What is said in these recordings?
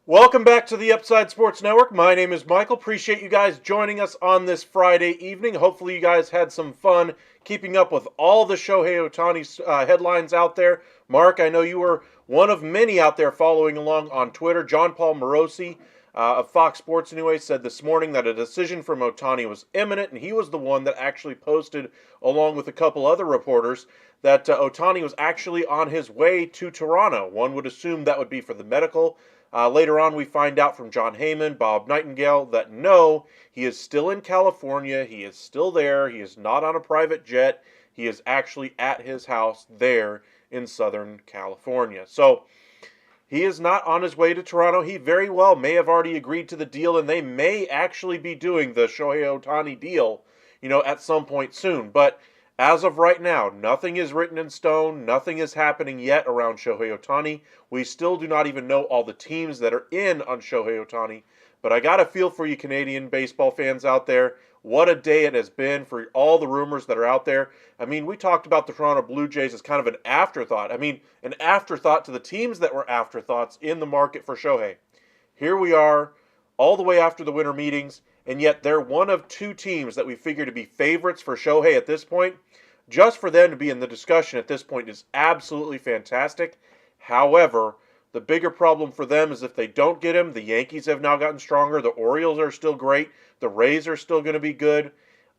Welcome back to the Upside Sports Network. My name is Michael. Appreciate you guys joining us on this Friday evening. Hopefully you guys had some fun keeping up with all the Shohei Ohtani headlines out there. Mark, I know you were one of many out there following along on Twitter. John Paul Morosi of Fox Sports anyway said this morning that a decision from Ohtani was imminent, and he was the one that actually posted, along with a couple other reporters, that Ohtani was actually on his way to Toronto. One would assume that would be for the medical. Later on, we find out from John Heyman, Bob Nightingale, that no, he is still in California. He is still there. He is not on a private jet. He is actually at his house there in Southern California. So he is not on his way to Toronto. He very well may have already agreed to the deal, and they may actually be doing the Shohei Ohtani deal, at some point soon. But as of right now, nothing is written in stone. Nothing is happening yet around Shohei Ohtani. We still do not even know all the teams that are in on Shohei Ohtani. But I got a feel for you Canadian baseball fans out there. What a day it has been for all the rumors that are out there. I mean, we talked about the Toronto Blue Jays as kind of an afterthought. I mean, an afterthought to the teams that were afterthoughts in the market for Shohei. Here we are, all the way after the winter meetings, and yet they're one of two teams that we figure to be favorites for Shohei at this point. Just for them to be in the discussion at this point is absolutely fantastic. However, the bigger problem for them is if they don't get him, the Yankees have now gotten stronger. The Orioles are still great. The Rays are still going to be good.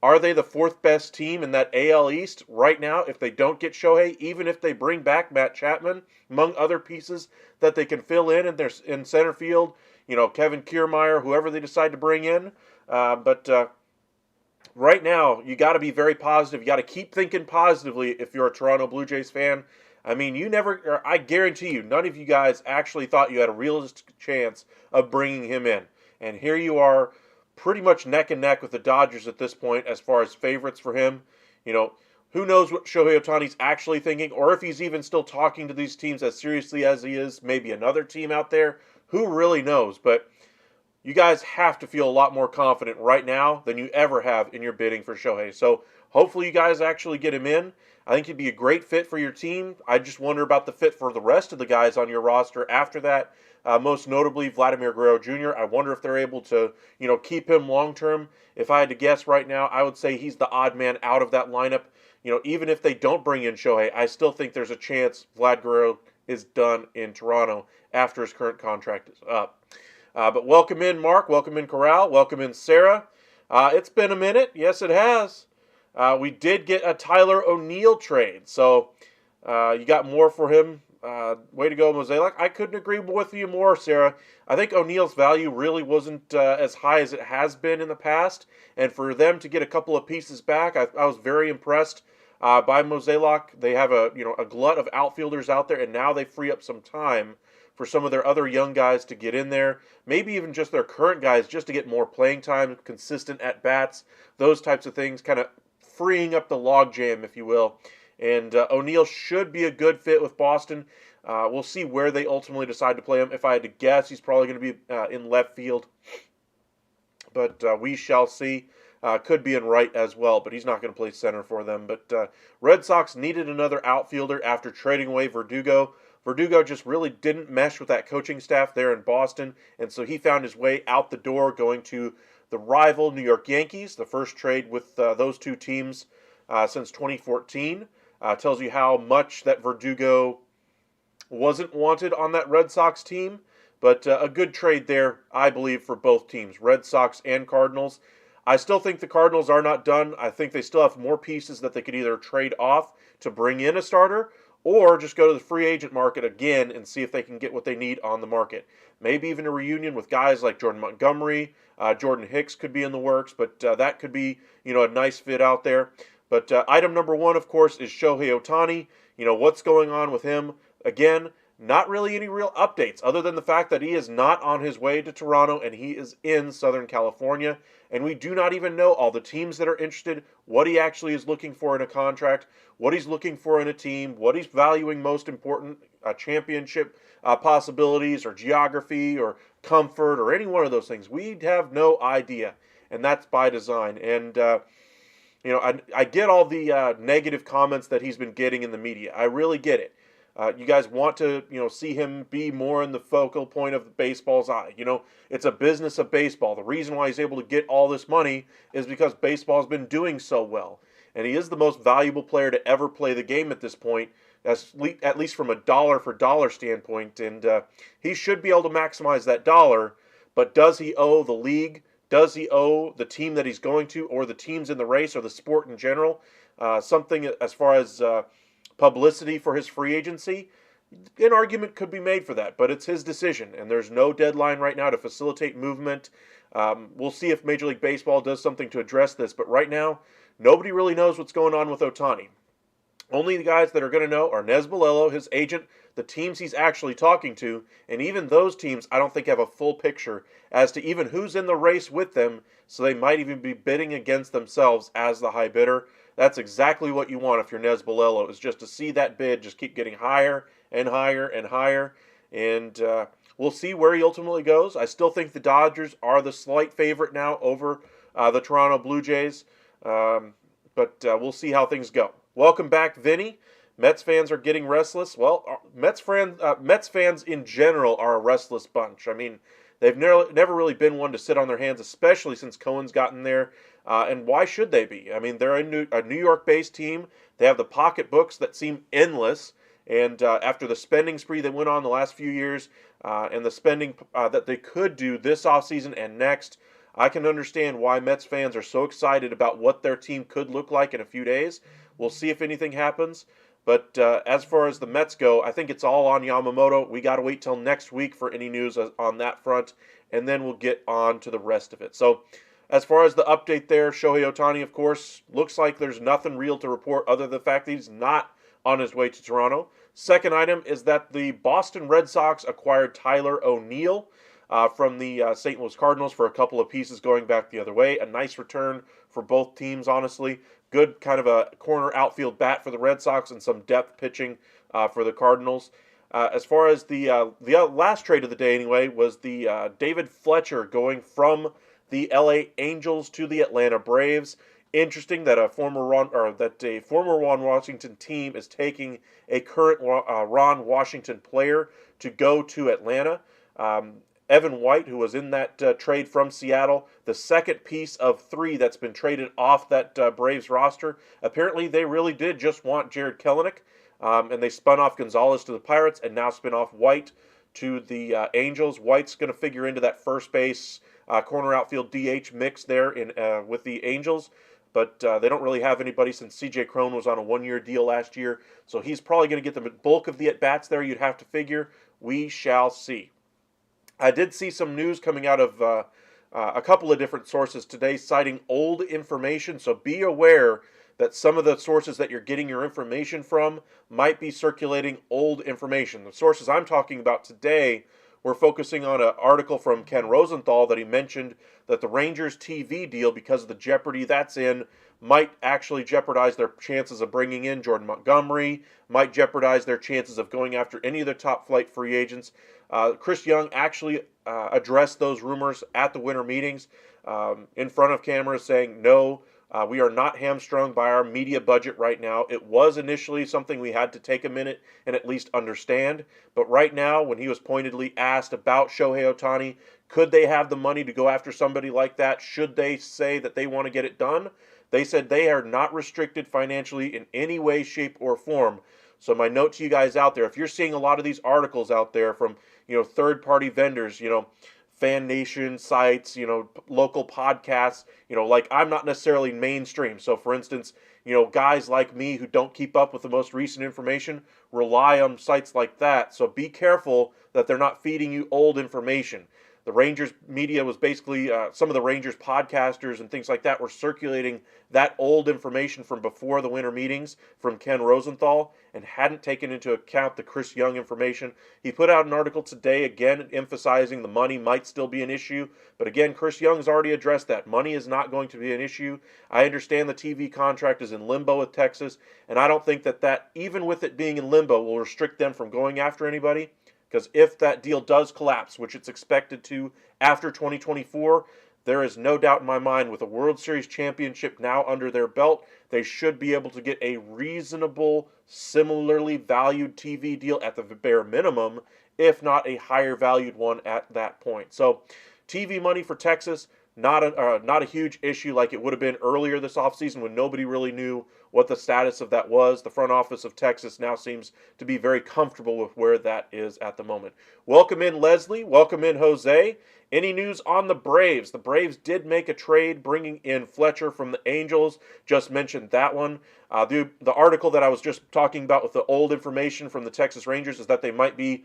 Are they the fourth best team in that AL East right now if they don't get Shohei, even if they bring back Matt Chapman, among other pieces that they can fill in center field, Kevin Kiermaier, whoever they decide to bring in. But right now, you got to be very positive. You got to keep thinking positively if you're a Toronto Blue Jays fan. I mean, I guarantee you, none of you guys actually thought you had a realistic chance of bringing him in. And here you are, pretty much neck and neck with the Dodgers at this point as far as favorites for him. Who knows what Shohei Ohtani's actually thinking, or if he's even still talking to these teams as seriously as he is, maybe another team out there. Who really knows? But you guys have to feel a lot more confident right now than you ever have in your bidding for Shohei. So hopefully you guys actually get him in. I think he'd be a great fit for your team. I just wonder about the fit for the rest of the guys on your roster after that. Most notably, Vladimir Guerrero Jr. I wonder if they're able to, keep him long term. If I had to guess right now, I would say he's the odd man out of that lineup. Even if they don't bring in Shohei, I still think there's a chance Vlad Guerrero is done in Toronto after his current contract is up. But welcome in, Mark. Welcome in, Corral. Welcome in, Sarah. It's been a minute. Yes, it has. We did get a Tyler O'Neill trade, so you got more for him. Way to go, Mosaic. I couldn't agree with you more, Sarah. I think O'Neill's value really wasn't as high as it has been in the past, and for them to get a couple of pieces back, I was very impressed by Mosaic. They have a glut of outfielders out there, and now they free up some time for some of their other young guys to get in there, maybe even just their current guys just to get more playing time, consistent at bats, those types of things, kind of freeing up the logjam, if you will. And O'Neill should be a good fit with Boston. We'll see where they ultimately decide to play him. If I had to guess, he's probably going to be in left field. But we shall see. Could be in right as well, but he's not going to play center for them. But Red Sox needed another outfielder after trading away Verdugo. Verdugo just really didn't mesh with that coaching staff there in Boston, and so he found his way out the door going to the rival New York Yankees, the first trade with those two teams since 2014. Tells you how much that Verdugo wasn't wanted on that Red Sox team, but a good trade there, I believe, for both teams, Red Sox and Cardinals. I still think the Cardinals are not done. I think they still have more pieces that they could either trade off to bring in a starter or just go to the free agent market again and see if they can get what they need on the market. Maybe even a reunion with guys like Jordan Montgomery, Jordan Hicks could be in the works, but that could be a nice fit out there. But item number one, of course, is Shohei Ohtani. What's going on with him? Again, not really any real updates other than the fact that he is not on his way to Toronto and he is in Southern California. And we do not even know all the teams that are interested, what he actually is looking for in a contract, what he's looking for in a team, what he's valuing most important, championship possibilities or geography or comfort or any one of those things. We have no idea, and that's by design. And I get all the negative comments that he's been getting in the media. I really get it. You guys want to, see him be more in the focal point of baseball's eye. It's a business of baseball. The reason why he's able to get all this money is because baseball's been doing so well. And he is the most valuable player to ever play the game at this point, at least from a dollar for dollar standpoint. And he should be able to maximize that dollar. But does he owe the league? Does he owe the team that he's going to, or the teams in the race, or the sport in general, something as far as publicity for his free agency? An argument could be made for that, but it's his decision, and there's no deadline right now to facilitate movement. We'll see if Major League Baseball does something to address this, but right now, nobody really knows what's going on with Ohtani. Only the guys that are going to know are Nez Bolello, his agent, the teams he's actually talking to, and even those teams I don't think have a full picture as to even who's in the race with them, so they might even be bidding against themselves as the high bidder. That's exactly what you want if you're Nez Bolello, is just to see that bid just keep getting higher and higher and higher, and we'll see where he ultimately goes. I still think the Dodgers are the slight favorite now over the Toronto Blue Jays, but we'll see how things go. Welcome back, Vinny. Mets fans are getting restless. Well, Mets fans in general are a restless bunch. I mean, they've never really been one to sit on their hands, especially since Cohen's gotten there. And why should they be? I mean, they're a New York-based team. They have the pocketbooks that seem endless. And after the spending spree that went on the last few years and the spending that they could do this offseason and next, I can understand why Mets fans are so excited about what their team could look like in a few days. We'll see if anything happens. But as far as the Mets go, I think it's all on Yamamoto. We got to wait till next week for any news on that front, and then we'll get on to the rest of it. So as far as the update there, Shohei Ohtani, of course, looks like there's nothing real to report other than the fact that he's not on his way to Toronto. Second item is that the Boston Red Sox acquired Tyler O'Neill from the St. Louis Cardinals for a couple of pieces going back the other way. A nice return for both teams, honestly. Good kind of a corner outfield bat for the Red Sox and some depth pitching for the Cardinals. As far as the last trade of the day, anyway, was the David Fletcher going from the LA Angels to the Atlanta Braves. Interesting that a former Ron Washington team is taking a current Ron Washington player to go to Atlanta. Evan White, who was in that trade from Seattle, the second piece of 3 that's been traded off that Braves roster. Apparently, they really did just want Jared Kelenic, and they spun off Gonzalez to the Pirates and now spin off White to the Angels. White's going to figure into that first base, corner outfield DH mix there with the Angels, but they don't really have anybody since C.J. Cron was on a 1-year deal last year, so he's probably going to get the bulk of the at-bats there, you'd have to figure. We shall see. I did see some news coming out of a couple of different sources today citing old information, so be aware that some of the sources that you're getting your information from might be circulating old information. The sources I'm talking about today, we're focusing on an article from Ken Rosenthal that he mentioned that the Rangers TV deal, because of the jeopardy that's in, might actually jeopardize their chances of bringing in Jordan Montgomery, might jeopardize their chances of going after any of the top flight free agents. Chris Young actually addressed those rumors at the winter meetings in front of cameras, saying, no, we are not hamstrung by our media budget right now. It was initially something we had to take a minute and at least understand. But right now, when he was pointedly asked about Shohei Ohtani, could they have the money to go after somebody like that? Should they say that they want to get it done? They said they are not restricted financially in any way, shape, or form. So my note to you guys out there, if you're seeing a lot of these articles out there from, third-party vendors, Fan Nation sites, local podcasts, like I'm not necessarily mainstream. So for instance, guys like me who don't keep up with the most recent information rely on sites like that. So be careful that they're not feeding you old information. The Rangers media was basically, some of the Rangers podcasters and things like that were circulating that old information from before the winter meetings from Ken Rosenthal and hadn't taken into account the Chris Young information. He put out an article today, again, emphasizing the money might still be an issue. But again, Chris Young's already addressed that. Money is not going to be an issue. I understand the TV contract is in limbo with Texas, and I don't think that even with it being in limbo, will restrict them from going after anybody. Because if that deal does collapse, which it's expected to after 2024, there is no doubt in my mind with a World Series championship now under their belt, they should be able to get a reasonable, similarly valued TV deal at the bare minimum, if not a higher valued one at that point. So TV money for Texas, not a huge issue like it would have been earlier this offseason when nobody really knew what the status of that was. The front office of Texas now seems to be very comfortable with where that is at the moment. Welcome in, Leslie. Welcome in, Jose. Any news on the Braves? The Braves did make a trade bringing in Fletcher from the Angels. Just mentioned that one. The article that I was just talking about with the old information from the Texas Rangers is that they might be,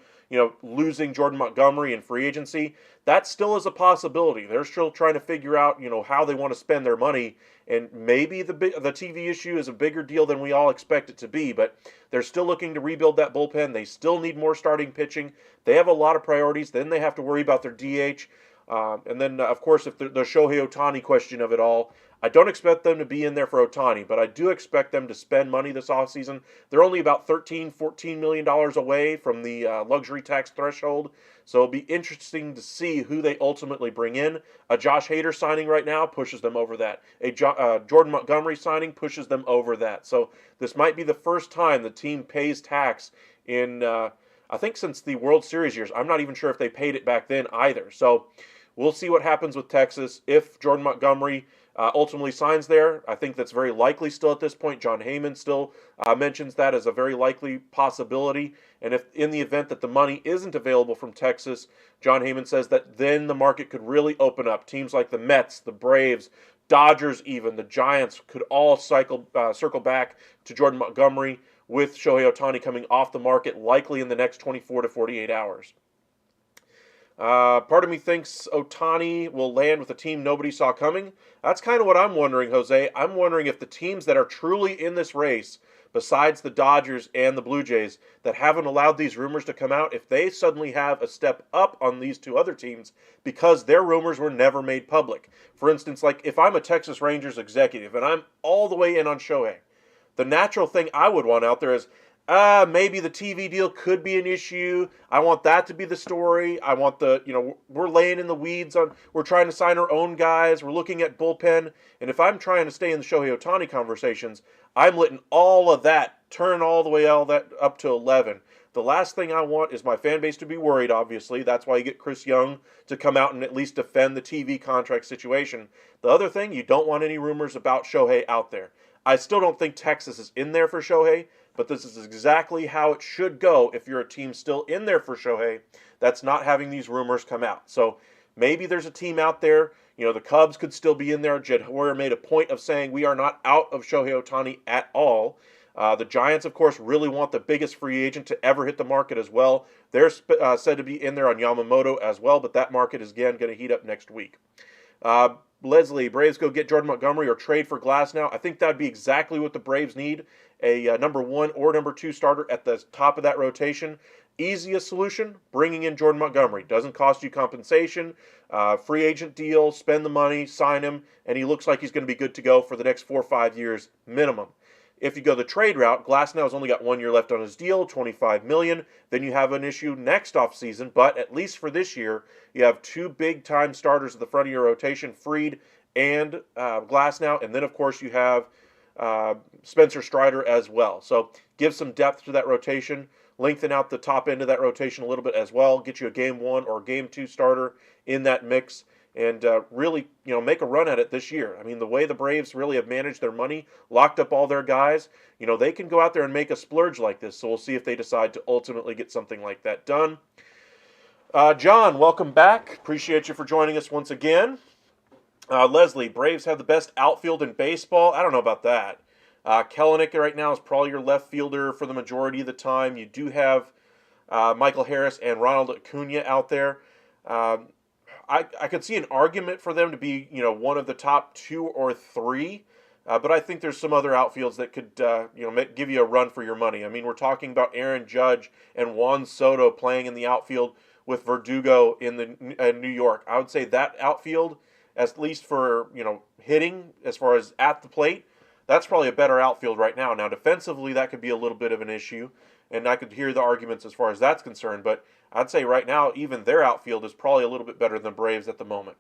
losing Jordan Montgomery in free agency. That still is a possibility. They're still trying to figure out, how they want to spend their money. And maybe the TV issue is a bigger deal than we all expect it to be, but they're still looking to rebuild that bullpen. They still need more starting pitching. They have a lot of priorities. Then they have to worry about their DH. And then, of course, if the Shohei Ohtani question of it all, I don't expect them to be in there for Ohtani, but I do expect them to spend money this offseason. They're only about $13-14 million away from the luxury tax threshold, so it'll be interesting to see who they ultimately bring in. A Josh Hader signing right now pushes them over that. A Jordan Montgomery signing pushes them over that. So this might be the first time the team pays tax in, I think, since the World Series years. I'm not even sure if they paid it back then either. So we'll see what happens with Texas if Jordan Montgomery ultimately signs there. I think that's very likely still at this point. John Heyman still mentions that as a very likely possibility. And if in the event that the money isn't available from Texas, John Heyman says that then the market could really open up. Teams like the Mets, the Braves, Dodgers even, the Giants could all circle back to Jordan Montgomery with Shohei Ohtani coming off the market likely in the next 24 to 48 hours. Part of me thinks Ohtani will land with a team nobody saw coming. That's kind of what I'm wondering, Jose. I'm wondering if the teams that are truly in this race, besides the Dodgers and the Blue Jays, that haven't allowed these rumors to come out, if they suddenly have a step up on these two other teams because their rumors were never made public. For instance, like if I'm a Texas Rangers executive and I'm all the way in on Shohei, the natural thing I would want out there is, maybe the TV deal could be an issue. I want that to be the story. I want we're laying in the weeds we're trying to sign our own guys. We're looking at bullpen. And if I'm trying to stay in the Shohei Ohtani conversations, I'm letting all of that turn all the way all that up to 11. The last thing I want is my fan base to be worried, obviously. That's why you get Chris Young to come out and at least defend the TV contract situation. The other thing, you don't want any rumors about Shohei out there. I still don't think Texas is in there for Shohei, but this is exactly how it should go if you're a team still in there for Shohei that's not having these rumors come out. So maybe there's a team out there. The Cubs could still be in there. Jed Hoyer made a point of saying we are not out of Shohei Ohtani at all. The Giants, of course, really want the biggest free agent to ever hit the market as well. They're said to be in there on Yamamoto as well, but that market is, again, going to heat up next week. Leslie, Braves go get Jordan Montgomery or trade for Glasnow. I think that would be exactly what the Braves need, a number 1 or number 2 starter at the top of that rotation. Easiest solution, bringing in Jordan Montgomery. Doesn't cost you compensation, free agent deal, spend the money, sign him, and he looks like he's going to be good to go for the next 4 or 5 years minimum. If you go the trade route, Glasnow's only got 1 year left on his deal, $25 million. Then you have an issue next offseason, but at least for this year, you have 2 big-time starters at the front of your rotation, Fried and Glasnow, and then, of course, you have Spencer Strider as well. So give some depth to that rotation, lengthen out the top end of that rotation a little bit as well, get you a Game 1 or Game 2 starter in that mix, and really, make a run at it this year. I mean, the way the Braves really have managed their money, locked up all their guys, they can go out there and make a splurge like this. So we'll see if they decide to ultimately get something like that done. John, welcome back. Appreciate you for joining us once again. Leslie, Braves have the best outfield in baseball. I don't know about that. Kelenic right now is probably your left fielder for the majority of the time. You do have Michael Harris and Ronald Acuna out there. I could see an argument for them to be, one of the top 2 or 3, but I think there's some other outfields that could, give you a run for your money. I mean, we're talking about Aaron Judge and Juan Soto playing in the outfield with Verdugo in New York. I would say that outfield, at least for, hitting as far as at the plate, that's probably a better outfield right now. Now, defensively, that could be a little bit of an issue, and I could hear the arguments as far as that's concerned, but I'd say right now, even their outfield is probably a little bit better than Braves at the moment.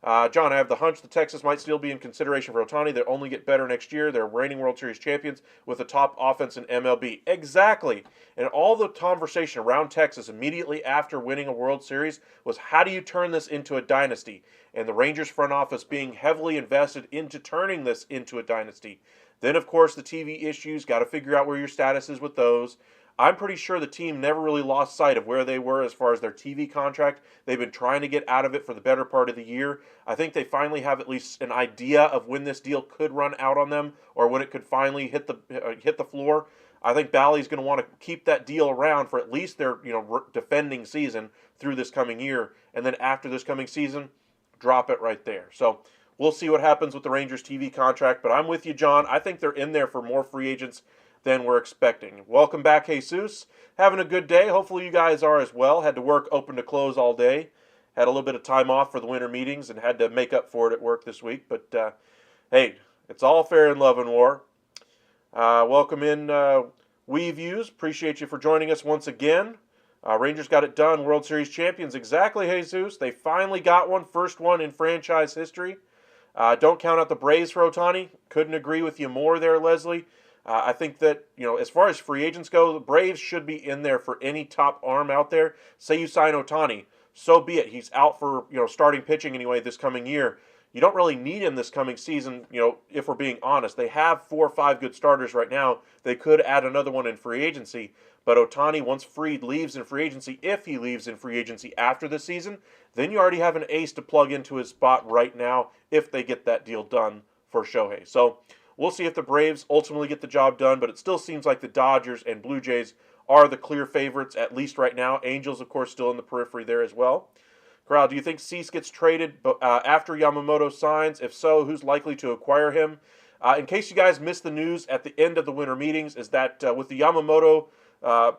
John, I have the hunch the Texas might still be in consideration for Ohtani. They'll only get better next year. They're reigning World Series champions with the top offense in MLB. Exactly. And all the conversation around Texas immediately after winning a World Series was, how do you turn this into a dynasty? And the Rangers front office being heavily invested into turning this into a dynasty. Then, of course, the TV issues, got to figure out where your status is with those. I'm pretty sure the team never really lost sight of where they were as far as their TV contract. They've been trying to get out of it for the better part of the year. I think they finally have at least an idea of when this deal could run out on them or when it could finally hit the floor. I think Bally's going to want to keep that deal around for at least their defending season through this coming year, and then after this coming season, drop it right there. So we'll see what happens with the Rangers TV contract, but I'm with you, John. I think they're in there for more free agents than we're expecting. Welcome back, Jesus. Having a good day. Hopefully you guys are as well. Had to work open to close all day. Had a little bit of time off for the winter meetings and had to make up for it at work this week. But, hey, it's all fair in love and war. Welcome in, WeViews. Appreciate you for joining us once again. Rangers got it done. World Series champions. Exactly, Jesus. They finally got one. First one in franchise history. Don't count out the Braves for Ohtani. Couldn't agree with you more there, Leslie. I think that, as far as free agents go, the Braves should be in there for any top arm out there. Say you sign Ohtani, so be it. He's out for, starting pitching anyway this coming year. You don't really need him this coming season, if we're being honest. They have 4 or 5 good starters right now. They could add another one in free agency. But Ohtani, once Fried leaves in free agency, if he leaves in free agency after the season, then you already have an ace to plug into his spot right now if they get that deal done for Shohei. So we'll see if the Braves ultimately get the job done, but it still seems like the Dodgers and Blue Jays are the clear favorites, at least right now. Angels, of course, still in the periphery there as well. Corral, do you think Cease gets traded after Yamamoto signs? If so, who's likely to acquire him? In case you guys missed the news at the end of the winter meetings, is that with the Yamamoto, kind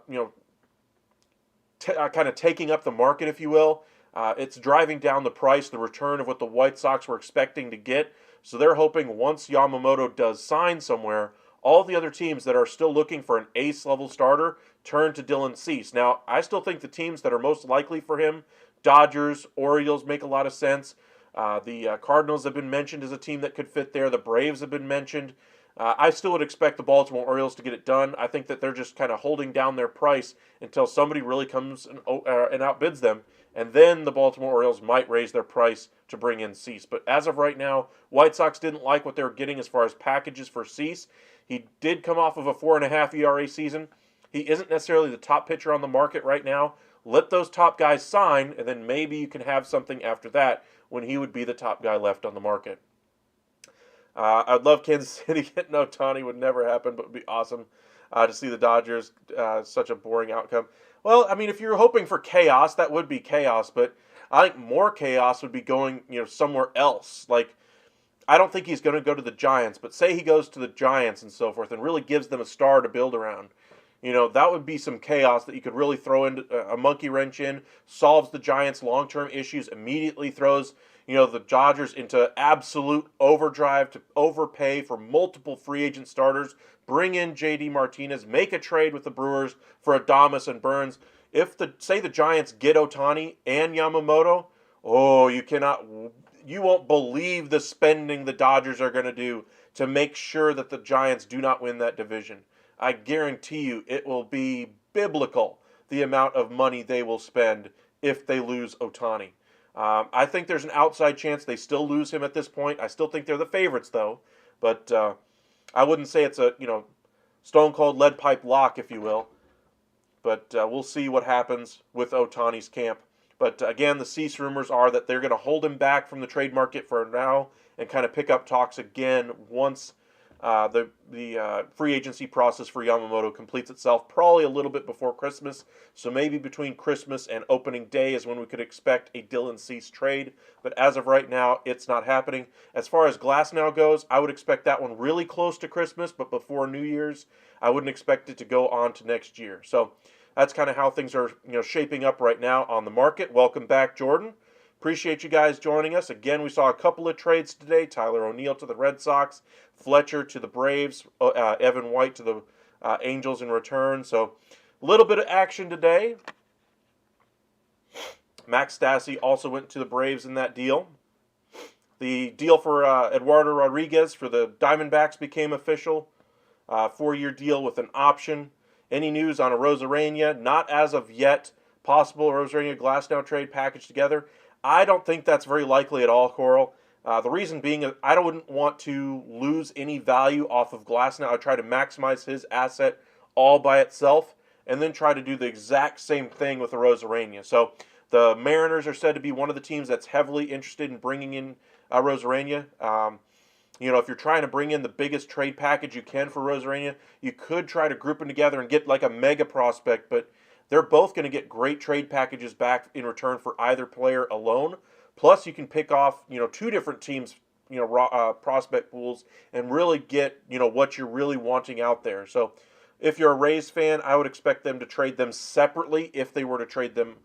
of taking up the market, if you will, it's driving down the price, the return of what the White Sox were expecting to get. So they're hoping once Yamamoto does sign somewhere, all the other teams that are still looking for an ace-level starter turn to Dylan Cease. Now, I still think the teams that are most likely for him, Dodgers, Orioles make a lot of sense. The Cardinals have been mentioned as a team that could fit there. The Braves have been mentioned. I still would expect the Baltimore Orioles to get it done. I think that they're just kind of holding down their price until somebody really comes and outbids them, and then the Baltimore Orioles might raise their price to bring in Cease. But as of right now, White Sox didn't like what they were getting as far as packages for Cease. He did come off of a 4.5 ERA season. He isn't necessarily the top pitcher on the market right now. Let those top guys sign, and then maybe you can have something after that when he would be the top guy left on the market. I'd love Kansas City getting Ohtani. Would never happen, but it would be awesome to see the Dodgers. Such a boring outcome. Well, I mean, if you're hoping for chaos, that would be chaos. But I think more chaos would be going, somewhere else. Like, I don't think he's going to go to the Giants, but say he goes to the Giants and so forth, and really gives them a star to build around. That would be some chaos that you could really throw into a monkey wrench in, solves the Giants' long-term issues, immediately throws, the Dodgers into absolute overdrive to overpay for multiple free agent starters, bring in J.D. Martinez, make a trade with the Brewers for Adames and Burns. If say the Giants get Ohtani and Yamamoto, you won't believe the spending the Dodgers are going to do to make sure that the Giants do not win that division. I guarantee you it will be biblical, the amount of money they will spend if they lose Ohtani. I think there's an outside chance they still lose him at this point. I still think they're the favorites, though. But I wouldn't say it's a, stone-cold lead pipe lock, if you will. But we'll see what happens with Ohtani's camp. But again, the Cease rumors are that they're going to hold him back from the trade market for now and kind of pick up talks again once the free agency process for Yamamoto completes itself, probably a little bit before Christmas. So maybe between Christmas and opening day is when we could expect a Dylan Cease trade. But as of right now, it's not happening. As far as Glasnow goes, I would expect that one really close to Christmas, but before New Year's. I wouldn't expect it to go on to next year. So that's kind of how things are shaping up right now on the market. Welcome back, Jordan. Appreciate you guys joining us. Again, we saw a couple of trades today. Tyler O'Neill to the Red Sox, Fletcher to the Braves, Evan White to the Angels in return. So a little bit of action today. Max Stassi also went to the Braves in that deal. The deal for Eduardo Rodriguez for the Diamondbacks became official. 4-year deal with an option. Any news on a Rosarania? Not as of yet. Possible Rosarania Glasnow trade packaged together. I don't think that's very likely at all, Coral. The reason being, I wouldn't want to lose any value off of Glasnow. I'd try to maximize his asset all by itself and then try to do the exact same thing with the Rosarania. So the Mariners are said to be one of the teams that's heavily interested in bringing in Rosarania. If you're trying to bring in the biggest trade package you can for Rosarania, you could try to group them together and get like a mega prospect, but they're both going to get great trade packages back in return for either player alone. Plus, you can pick off, two different teams, prospect pools and really get, what you're really wanting out there. So if you're a Rays fan, I would expect them to trade them separately if they were to trade them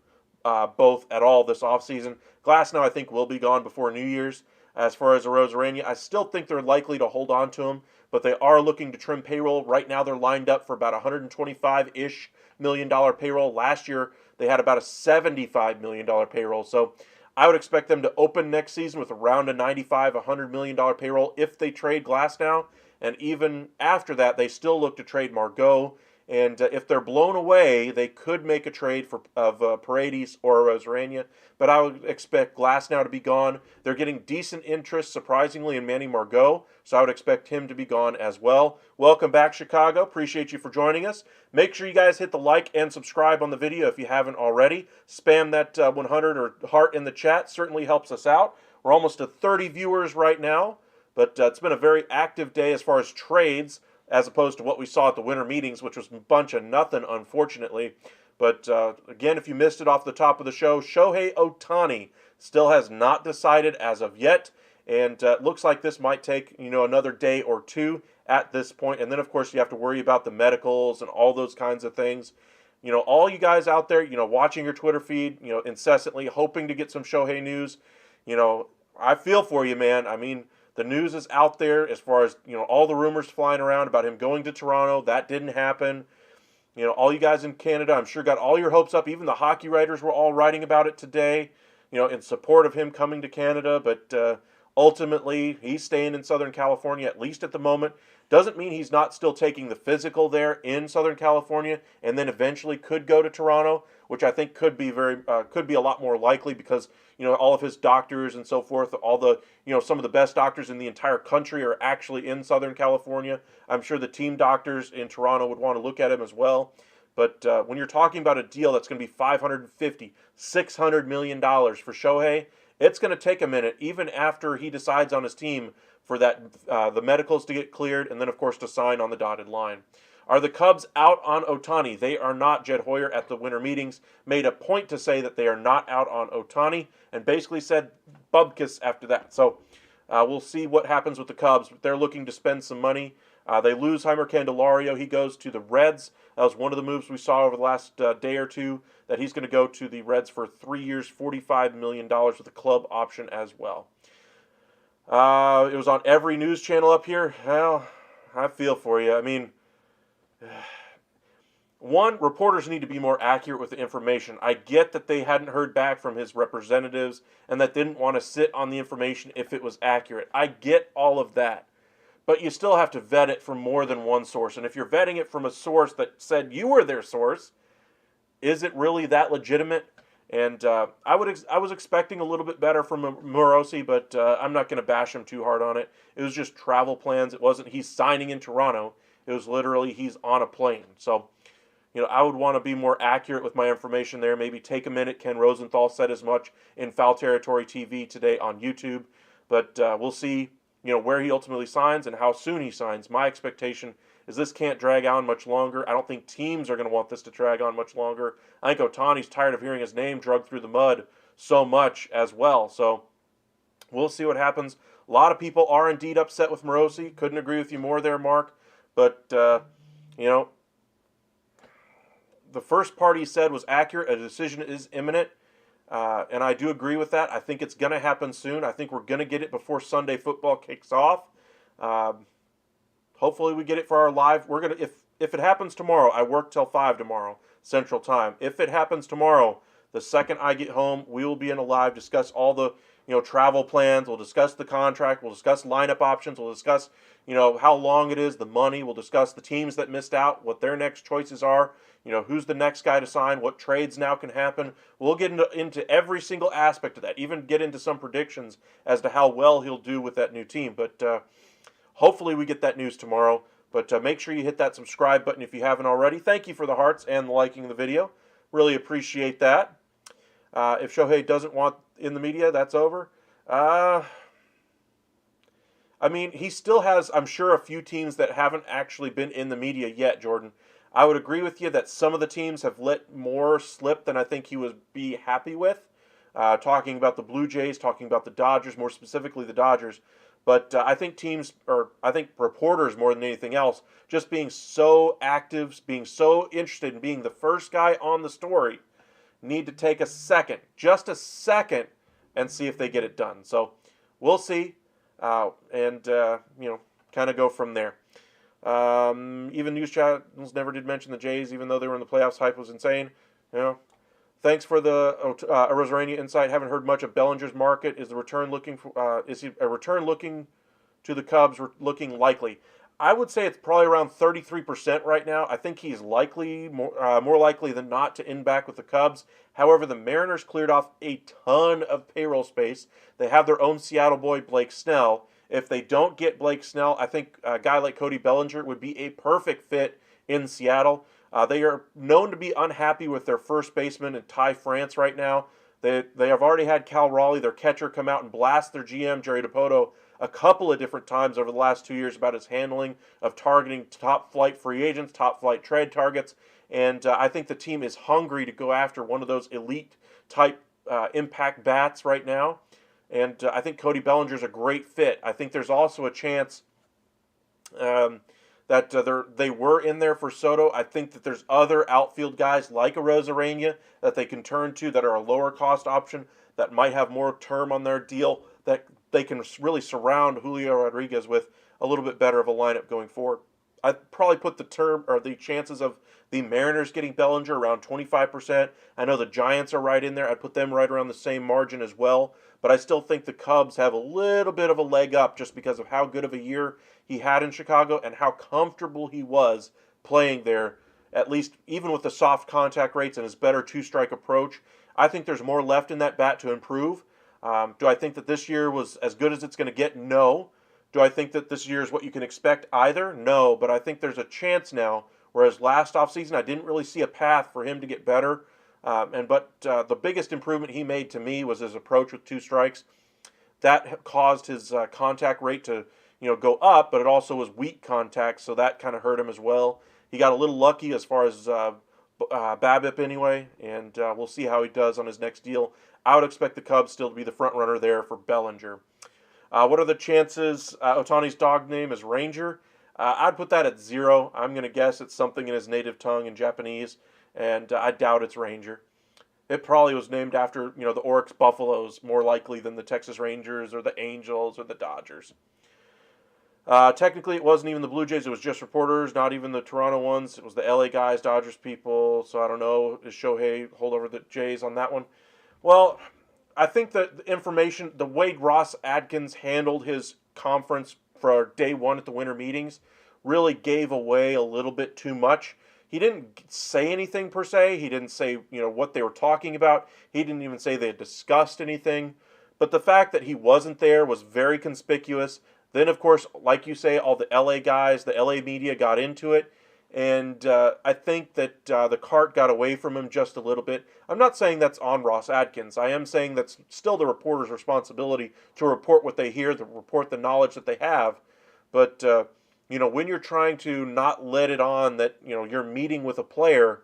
both at all this offseason. Glasnow, I think, will be gone before New Year's. As far as the Rosarania, I still think they're likely to hold on to him, but they are looking to trim payroll. Right now, they're lined up for about $125-ish million payroll. Last year, they had about a $75 million payroll. So I would expect them to open next season with around a $95-100 million payroll if they trade Glasnow. And even after that, they still look to trade Margot. And if they're blown away, they could make a trade of Paredes or Rosarania. But I would expect Glasnow to be gone. They're getting decent interest, surprisingly, in Manny Margot. So I would expect him to be gone as well. Welcome back, Chicago. Appreciate you for joining us. Make sure you guys hit the like and subscribe on the video if you haven't already. Spam that 100 or heart in the chat. Certainly helps us out. We're almost at 30 viewers right now. But it's been a very active day as far as trades, as opposed to what we saw at the winter meetings, which was a bunch of nothing, unfortunately. But again, if you missed it off the top of the show, Shohei Ohtani still has not decided as of yet. And it looks like this might take, another day or two at this point. And then, of course, you have to worry about the medicals and all those kinds of things. All you guys out there, watching your Twitter feed, incessantly, hoping to get some Shohei news, I feel for you, man. I mean, the news is out there as far as, all the rumors flying around about him going to Toronto. That didn't happen. All you guys in Canada, I'm sure, got all your hopes up. Even the hockey writers were all writing about it today, in support of him coming to Canada. But ultimately, he's staying in Southern California, at least at the moment. Doesn't mean he's not still taking the physical there in Southern California, and then eventually could go to Toronto, which I think could be a lot more likely because all of his doctors and so forth, all the some of the best doctors in the entire country are actually in Southern California. I'm sure the team doctors in Toronto would want to look at him as well. But when you're talking about a deal that's going to be $550, $600 million for Shohei, it's going to take a minute, even after he decides on his team, for the medicals to get cleared, and then, of course, to sign on the dotted line. Are the Cubs out on Ohtani? They are not. Jed Hoyer at the winter meetings made a point to say that they are not out on Ohtani, and basically said bubkiss after that. So we'll see what happens with the Cubs. They're looking to spend some money. They lose Heimer Candelario. He goes to the Reds. That was one of the moves we saw over the last day or two, that he's going to go to the Reds for 3 years, $45 million with a club option as well. It was on every news channel up here. Well, I feel for you. I mean, one, reporters need to be more accurate with the information. I get that they hadn't heard back from his representatives and that didn't want to sit on the information if it was accurate. I get all of that. But you still have to vet it from more than one source. And if you're vetting it from a source that said you were their source, is it really that legitimate? And I was expecting a little bit better from Morosi, but I'm not going to bash him too hard on it. It was just travel plans. It wasn't he's signing in Toronto. It was literally he's on a plane. So, I would want to be more accurate with my information there. Maybe take a minute. Ken Rosenthal said as much in Foul Territory TV today on YouTube. But we'll see, where he ultimately signs and how soon he signs. My expectation is this can't drag on much longer. I don't think teams are going to want this to drag on much longer. I think Ohtani's tired of hearing his name dragged through the mud so much as well. So we'll see what happens. A lot of people are indeed upset with Morosi. Couldn't agree with you more there, Mark. But, the first part he said was accurate. A decision is imminent. And I do agree with that. I think it's going to happen soon. I think we're going to get it before Sunday football kicks off. Hopefully we get it for our live. We're gonna if it happens tomorrow. I work till 5 tomorrow Central Time. If it happens tomorrow, the second I get home, we will be in a live, discuss all the travel plans. We'll discuss the contract. We'll discuss lineup options. We'll discuss how long it is, the money. We'll discuss the teams that missed out, what their next choices are. Who's the next guy to sign, what trades now can happen. We'll get into every single aspect of that, even get into some predictions as to how well he'll do with that new team. But hopefully we get that news tomorrow. But make sure you hit that subscribe button if you haven't already. Thank you for the hearts and liking the video. Really appreciate that. If Shohei doesn't want in the media, that's over. I mean, he still has, I'm sure, a few teams that haven't actually been in the media yet, Jordan. I would agree with you that some of the teams have let more slip than I think he would be happy with. Talking about the Blue Jays, talking about the Dodgers, more specifically the Dodgers. But I think I think reporters more than anything else, just being so active, being so interested in being the first guy on the story, need to take a second, just a second, and see if they get it done. So we'll see, and kind of go from there. Even news channels never did mention the Jays, even though they were in the playoffs. Hype was insane. Thanks for the Rosarania insight. Haven't heard much of Bellinger's market. Is the return looking for? Is he a return looking to the Cubs? Looking likely. I would say it's probably around 33% right now. I think he's likely more likely than not to end back with the Cubs. However, the Mariners cleared off a ton of payroll space. They have their own Seattle boy, Blake Snell. If they don't get Blake Snell, I think a guy like Cody Bellinger would be a perfect fit in Seattle. They are known to be unhappy with their first baseman in Ty France right now. They have already had Cal Raleigh, their catcher, come out and blast their GM, Jerry DiPoto, a couple of different times over the last 2 years about his handling of targeting top-flight free agents, top-flight trade targets. And I think the team is hungry to go after one of those elite-type impact bats right now. And I think Cody Bellinger is a great fit. I think there's also a chance that they were in there for Soto. I think that there's other outfield guys like a Rosarania that they can turn to that are a lower cost option that might have more term on their deal that they can really surround Julio Rodriguez with a little bit better of a lineup going forward. I'd probably put the chances of the Mariners getting Bellinger around 25%. I know the Giants are right in there. I'd put them right around the same margin as well. But I still think the Cubs have a little bit of a leg up just because of how good of a year he had in Chicago and how comfortable he was playing there, at least even with the soft contact rates and his better two-strike approach. I think there's more left in that bat to improve. Do I think that this year was as good as it's going to get? No. Do I think that this year is what you can expect either? No, but I think there's a chance now, whereas last offseason I didn't really see a path for him to get better. But the biggest improvement he made to me was his approach with two strikes. That caused his contact rate to go up, but it also was weak contact, so that kind of hurt him as well. He got a little lucky as far as BABIP anyway, and we'll see how he does on his next deal. I would expect the Cubs still to be the front runner there for Bellinger. What are the chances? Ohtani's dog name is Ranger. I'd put that at 0. I'm going to guess it's something in his native tongue in Japanese, and I doubt it's Ranger. It probably was named after the Oryx Buffaloes, more likely than the Texas Rangers or the Angels or the Dodgers. Technically, it wasn't even the Blue Jays. It was just reporters, not even the Toronto ones. It was the LA guys, Dodgers people. So I don't know. Is Shohei hold over the Jays on that one? Well, I think that the information, the way Ross Adkins handled his conference for day one at the winter meetings really gave away a little bit too much. He didn't say anything per se. He didn't say, what they were talking about. He didn't even say they had discussed anything. But the fact that he wasn't there was very conspicuous. Then, of course, like you say, all the LA guys, the LA media got into it. And I think that the cart got away from him just a little bit. I'm not saying that's on Ross Adkins. I am saying that's still the reporter's responsibility to report what they hear, to report the knowledge that they have. But, when you're trying to not let it on that, you're meeting with a player,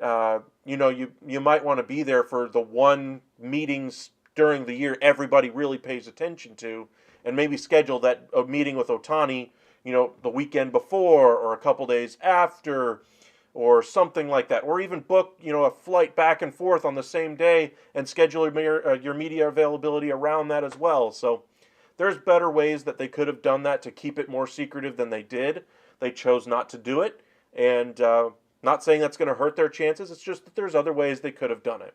you might want to be there for the one meetings during the year everybody really pays attention to, and maybe schedule that meeting with Ohtani the weekend before or a couple days after or something like that. Or even book, a flight back and forth on the same day and schedule your media availability around that as well. So there's better ways that they could have done that to keep it more secretive than they did. They chose not to do it. And not saying that's going to hurt their chances. It's just that there's other ways they could have done it.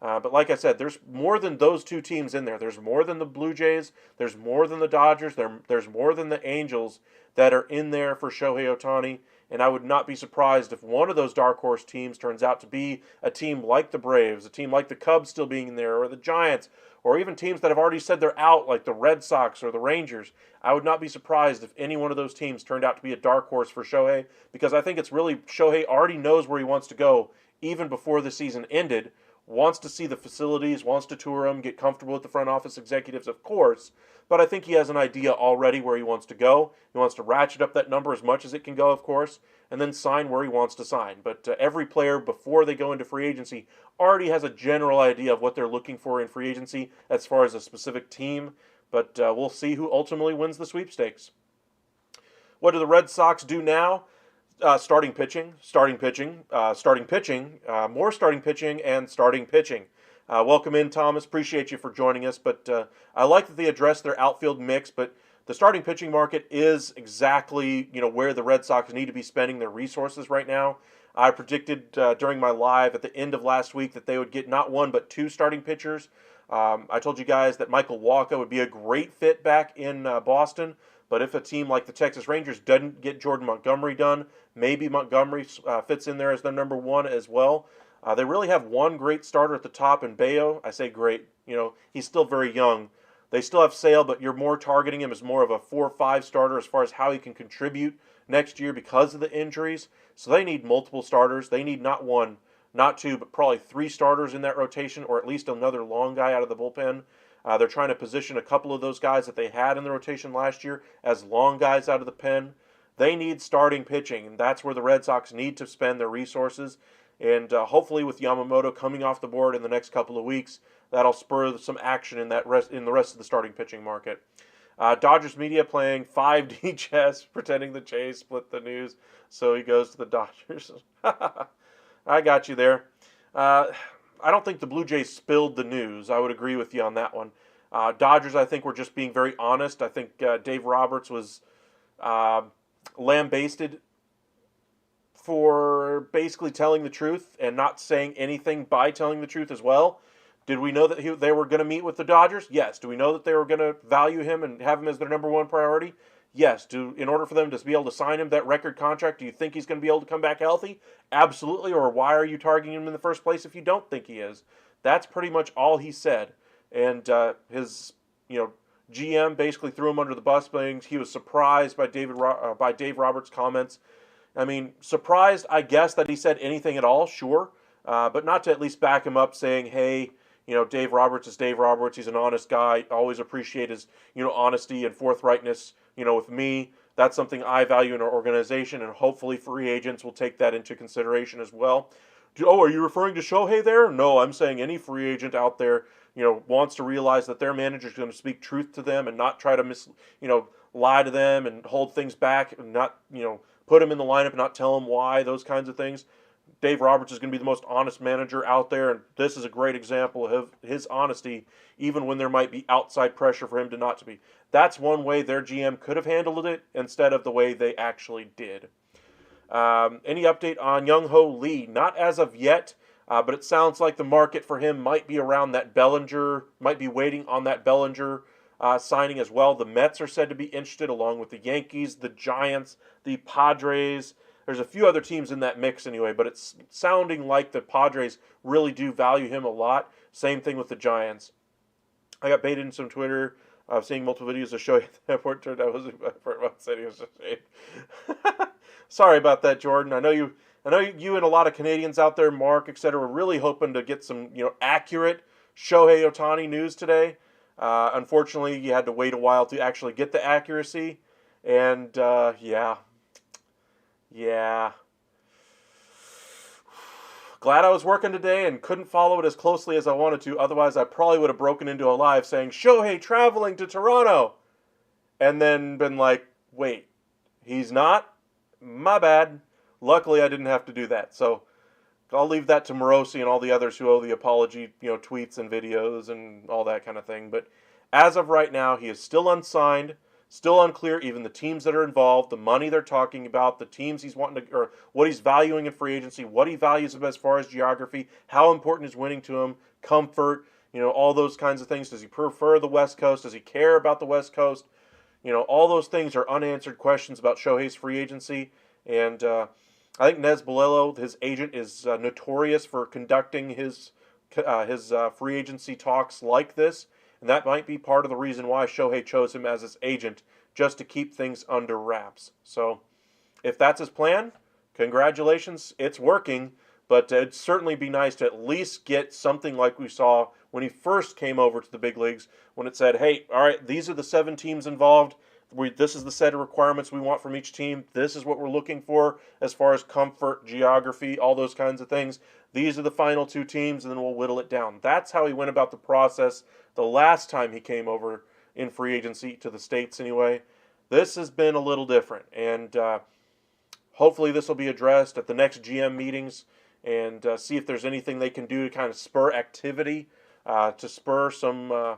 But like I said, there's more than those two teams in there. There's more than the Blue Jays. There's more than the Dodgers. There's more than the Angels that are in there for Shohei Ohtani. And I would not be surprised if one of those dark horse teams turns out to be a team like the Braves, a team like the Cubs still being in there, or the Giants, or even teams that have already said they're out, like the Red Sox or the Rangers. I would not be surprised if any one of those teams turned out to be a dark horse for Shohei, because I think it's really Shohei already knows where he wants to go even before the season ended. Wants to see the facilities, wants to tour them, get comfortable with the front office executives, of course. But I think he has an idea already where he wants to go. He wants to ratchet up that number as much as it can go, of course, and then sign where he wants to sign. But every player, before they go into free agency, already has a general idea of what they're looking for in free agency as far as a specific team. But we'll see who ultimately wins the sweepstakes. What do the Red Sox do now? Starting pitching, more starting pitching, and starting pitching. Welcome in, Thomas. Appreciate you for joining us. But I like that they address their outfield mix. But the starting pitching market is exactly where the Red Sox need to be spending their resources right now. I predicted during my live at the end of last week that they would get not one but two starting pitchers. I told you guys that Michael Wacha would be a great fit back in Boston. But if a team like the Texas Rangers doesn't get Jordan Montgomery done, maybe Montgomery fits in there as their number one as well. They really have one great starter at the top in Bayo. I say great. He's still very young. They still have Sale, but you're more targeting him as more of a 4 or 5 starter as far as how he can contribute next year because of the injuries. So they need multiple starters. They need not one, not two, but probably 3 starters in that rotation, or at least another long guy out of the bullpen. They're trying to position a couple of those guys that they had in the rotation last year as long guys out of the pen. They need starting pitching, and that's where the Red Sox need to spend their resources. And hopefully with Yamamoto coming off the board in the next couple of weeks, that'll spur some action in the rest of the starting pitching market. Dodgers media playing 5D chess, pretending the Jays split the news, so he goes to the Dodgers. I got you there. I don't think the Blue Jays spilled the news. I would agree with you on that one. Dodgers, I think, were just being very honest. I think Dave Roberts was lambasted for basically telling the truth and not saying anything by telling the truth as well. Did we know that they were going to meet with the Dodgers? Yes. Do we know that they were going to value him and have him as their number one priority? Yes. In order for them to be able to sign him that record contract, do you think he's going to be able to come back healthy? Absolutely. Or why are you targeting him in the first place if you don't think he is? That's pretty much all he said. And his, GM basically threw him under the bus, saying he was surprised by Dave Roberts' comments. I mean, surprised, I guess, that he said anything at all, sure, but not to at least back him up, saying, hey, Dave Roberts is Dave Roberts. He's an honest guy. Always appreciate his, honesty and forthrightness, with me. That's something I value in our organization, and hopefully free agents will take that into consideration as well. Oh, are you referring to Shohei there? No, I'm saying any free agent out there, wants to realize that their manager is going to speak truth to them and not try to lie to them and hold things back and not, put him in the lineup and not tell him why, those kinds of things. Dave Roberts is going to be the most honest manager out there, and this is a great example of his honesty, even when there might be outside pressure for him to not to be. That's one way their GM could have handled it instead of the way they actually did. Any update on Young-Ho Lee? Not as of yet, but it sounds like the market for him might be around that Bellinger, might be waiting on that Bellinger signing as well. The Mets are said to be interested, along with the Yankees, the Giants, the Padres. There's a few other teams in that mix anyway, but it's sounding like the Padres really do value him a lot. Same thing with the Giants. I got baited in some Twitter, seeing multiple videos of Shohei at the airport. Turned out he was Sorry about that, Jordan. I know you and a lot of Canadians out there, Mark, etc., were really hoping to get some, accurate Shohei Ohtani news today. Unfortunately, you had to wait a while to actually get the accuracy, and yeah. Glad I was working today and couldn't follow it as closely as I wanted to. Otherwise, I probably would have broken into a live saying Shohei traveling to Toronto, and then been like, wait, he's not? My bad. Luckily, I didn't have to do that. So I'll leave that to Morosi and all the others who owe the apology, tweets and videos and all that kind of thing. But as of right now, he is still unsigned, still unclear, even the teams that are involved, the money they're talking about, the teams he's wanting to, or what he's valuing in free agency, what he values as far as geography, how important is winning to him, comfort, all those kinds of things. Does he prefer the West Coast? Does he care about the West Coast? All those things are unanswered questions about Shohei's free agency. And I think Nez Bolello, his agent, is notorious for conducting his free agency talks like this. And that might be part of the reason why Shohei chose him as his agent, just to keep things under wraps. So if that's his plan, congratulations, it's working. But it'd certainly be nice to at least get something like we saw when he first came over to the big leagues, when it said, hey, all right, these are the 7 teams involved. This is the set of requirements we want from each team. This is what we're looking for as far as comfort, geography, all those kinds of things. These are the final 2 teams, and then we'll whittle it down. That's how he went about the process the last time he came over in free agency to the States anyway. This has been a little different, and hopefully this will be addressed at the next GM meetings and see if there's anything they can do to kind of spur activity, to spur some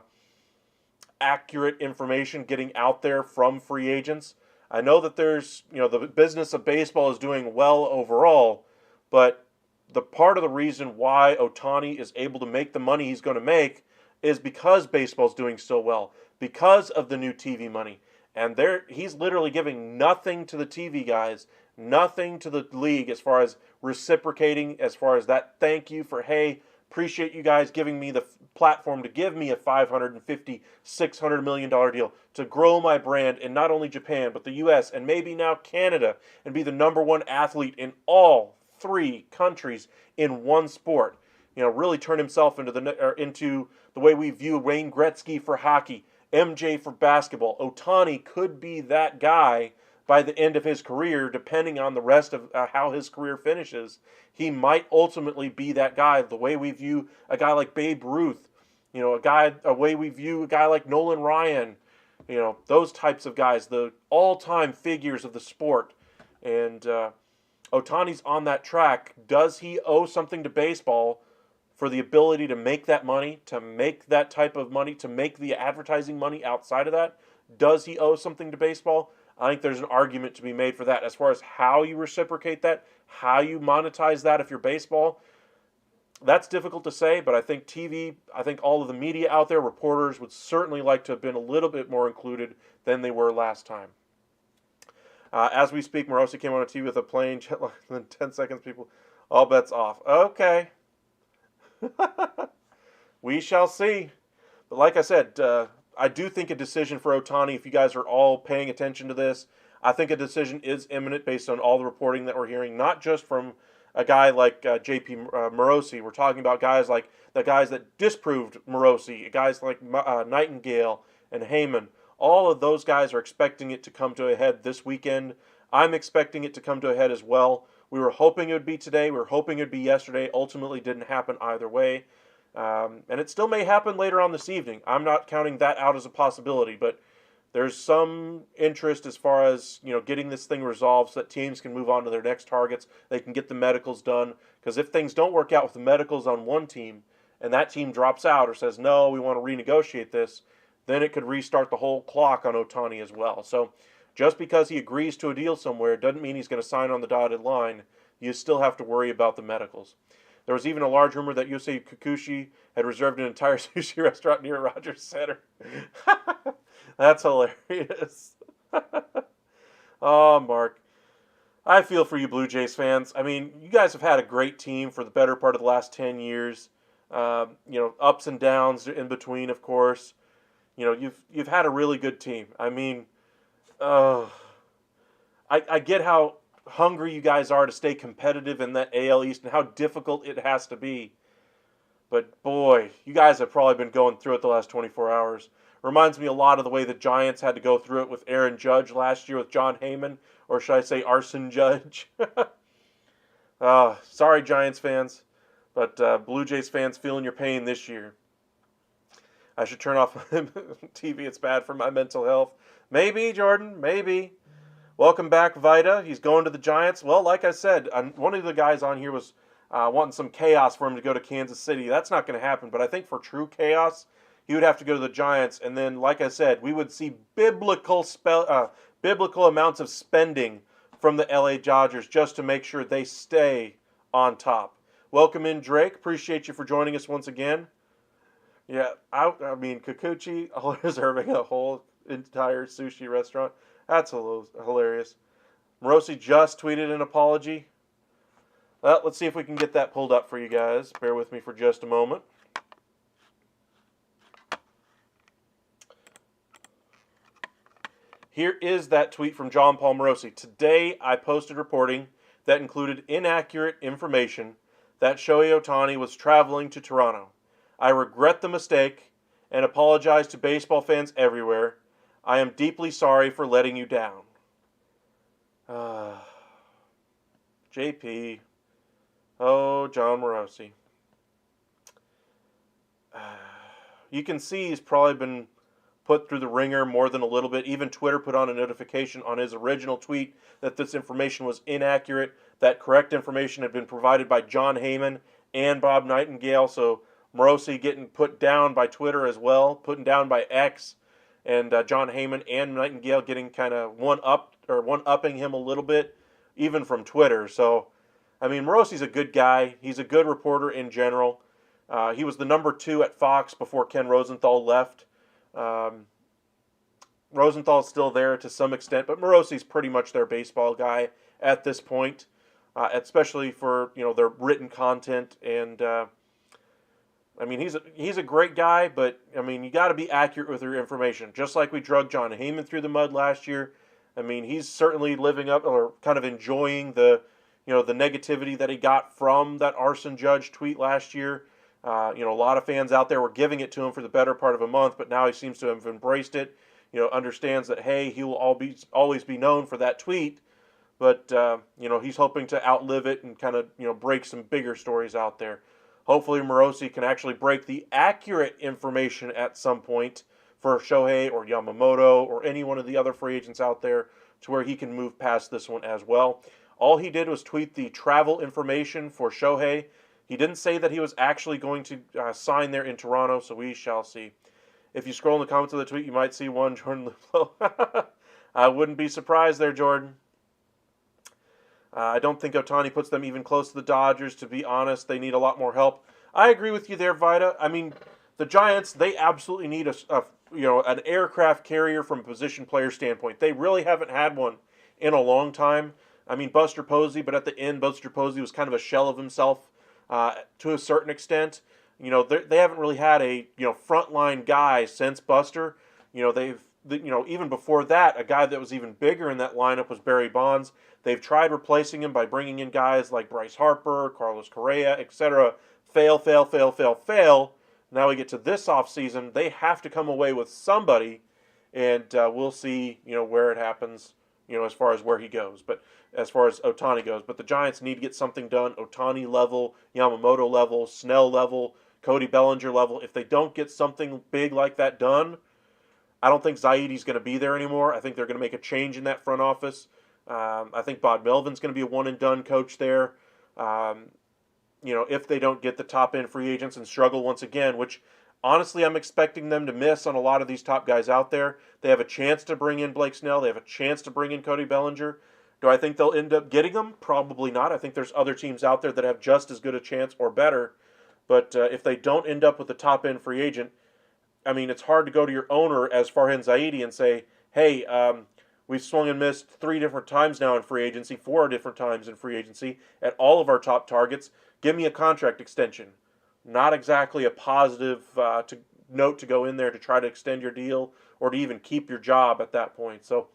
accurate information getting out there from free agents. I know that there's, the business of baseball is doing well overall, but the part of the reason why Ohtani is able to make the money he's going to make is because baseball's doing so well, because of the new TV money. And he's literally giving nothing to the TV guys, nothing to the league as far as reciprocating, as far as that thank you for, hey, appreciate you guys giving me the platform to give me a $550, $600 million deal to grow my brand in not only Japan, but the U.S. and maybe now Canada, and be the number 1 athlete in all 3 countries in one sport. Really turn himself into the way we view Wayne Gretzky for hockey, MJ for basketball. Ohtani could be that guy by the end of his career, depending on the rest of how his career finishes. He might ultimately be that guy, the way we view a guy like Babe Ruth, a way we view a guy like Nolan Ryan, those types of guys, the all-time figures of the sport. And Ohtani's on that track. Does he owe something to baseball for the ability to make that money, to make that type of money, to make the advertising money outside of that? Does he owe something to baseball? I think there's an argument to be made for that. As far as how you reciprocate that, how you monetize that if you're baseball, that's difficult to say, but I think TV, I think all of the media out there, reporters, would certainly like to have been a little bit more included than they were last time. As we speak, Morosi came on a TV with a plane jet lag, and then 10 seconds, people, all bets off. Okay. We shall see. But like I said, I do think a decision for Ohtani, if you guys are all paying attention to this, I think a decision is imminent based on all the reporting that we're hearing, not just from a guy like J.P. Morosi. We're talking about guys like the guys that disproved Morosi, guys like Nightingale and Heyman. All of those guys are expecting it to come to a head this weekend. I'm expecting it to come to a head as well. We were hoping it would be today. We were hoping it would be yesterday. Ultimately, didn't happen either way. And it still may happen later on this evening. I'm not counting that out as a possibility, but there's some interest as far as, getting this thing resolved so that teams can move on to their next targets. They can get the medicals done. Because if things don't work out with the medicals on one team and that team drops out or says, no, we want to renegotiate this, then it could restart the whole clock on Ohtani as well. So just because he agrees to a deal somewhere doesn't mean he's going to sign on the dotted line. You still have to worry about the medicals. There was even a large rumor that Yusei Kikuchi had reserved an entire sushi restaurant near Rogers Center. That's hilarious. Oh, Mark. I feel for you Blue Jays fans. I mean, you guys have had a great team for the better part of the last 10 years. Ups and downs in between, of course. You've had a really good team. I mean, I get how hungry you guys are to stay competitive in that AL East and how difficult it has to be. But boy, you guys have probably been going through it the last 24 hours. Reminds me a lot of the way the Giants had to go through it with Aaron Judge last year with John Heyman, or should I say Arson Judge? Sorry, Giants fans, but Blue Jays fans feeling your pain this year. I should turn off TV. It's bad for my mental health. Maybe, Jordan, maybe. Welcome back, Vida. He's going to the Giants. Well, like I said, one of the guys on here was wanting some chaos for him to go to Kansas City. That's not going to happen, but I think for true chaos, he would have to go to the Giants. And then, like I said, we would see biblical amounts of spending from the LA Dodgers just to make sure they stay on top. Welcome in, Drake. Appreciate you for joining us once again. Yeah, I mean, Kikuchi reserving a whole entire sushi restaurant. That's hilarious. Morosi just tweeted an apology. Well, let's see if we can get that pulled up for you guys. Bear with me for just a moment. Here is that tweet from John Paul Morosi. Today, I posted reporting that included inaccurate information that Shohei Ohtani was traveling to Toronto. I regret the mistake and apologize to baseball fans everywhere. I am deeply sorry for letting you down. JP. Oh, John Morosi. You can see he's probably been put through the ringer more than a little bit. Even Twitter put on a notification on his original tweet that this information was inaccurate. That correct information had been provided by John Heyman and Bob Nightingale. So Morosi getting put down by Twitter as well, put down by X, and John Heyman and Nightingale getting kind of one-upping him a little bit, even from Twitter. So, I mean, Morosi's a good guy. He's a good reporter in general. He was the number 2 at Fox before Ken Rosenthal left. Rosenthal's still there to some extent, but Morosi's pretty much their baseball guy at this point, especially for their written content. And I mean, he's a great guy, but I mean, you got to be accurate with your information. Just like we drug John Heyman through the mud last year. I mean, he's certainly living up or kind of enjoying the the negativity that he got from that Arson Judge tweet last year. A lot of fans out there were giving it to him for the better part of a month, but now he seems to have embraced it. Understands that, hey, he will always be known for that tweet, but he's hoping to outlive it and kind of break some bigger stories out there. Hopefully, Morosi can actually break the accurate information at some point for Shohei or Yamamoto or any one of the other free agents out there to where he can move past this one as well. All he did was tweet the travel information for Shohei. He didn't say that he was actually going to sign there in Toronto, so we shall see. If you scroll in the comments of the tweet, you might see one Jordan Luplow. I wouldn't be surprised there, Jordan. I don't think Ohtani puts them even close to the Dodgers. To be honest, they need a lot more help. I agree with you there, Vida. I mean, the Giants, they absolutely need an aircraft carrier from a position player standpoint. They really haven't had one in a long time. I mean, Buster Posey, but at the end, Buster Posey was kind of a shell of himself to a certain extent. They haven't really had a frontline guy since Buster. Even before that, a guy that was even bigger in that lineup was Barry Bonds. They've tried replacing him by bringing in guys like Bryce Harper, Carlos Correa, etc. Fail, fail, fail, fail, fail. Now we get to this offseason. They have to come away with somebody, and we'll see, where it happens, as far as where he goes. But as far as Ohtani goes. But the Giants need to get something done. Ohtani level, Yamamoto level, Snell level, Cody Bellinger level. If they don't get something big like that done, I don't think Zaidi's going to be there anymore. I think they're going to make a change in that front office. I think Bob Melvin's going to be a one-and-done coach there. If they don't get the top-end free agents and struggle once again, which honestly I'm expecting them to miss on a lot of these top guys out there. They have a chance to bring in Blake Snell. They have a chance to bring in Cody Bellinger. Do I think they'll end up getting them? Probably not. I think there's other teams out there that have just as good a chance or better. But if they don't end up with the top-end free agent, I mean, it's hard to go to your owner as Farhan Zaidi and say, hey, we've swung and missed 3 different times now in free agency, 4 different times in free agency at all of our top targets. Give me a contract extension. Not exactly a positive note to go in there to try to extend your deal or to even keep your job at that point. So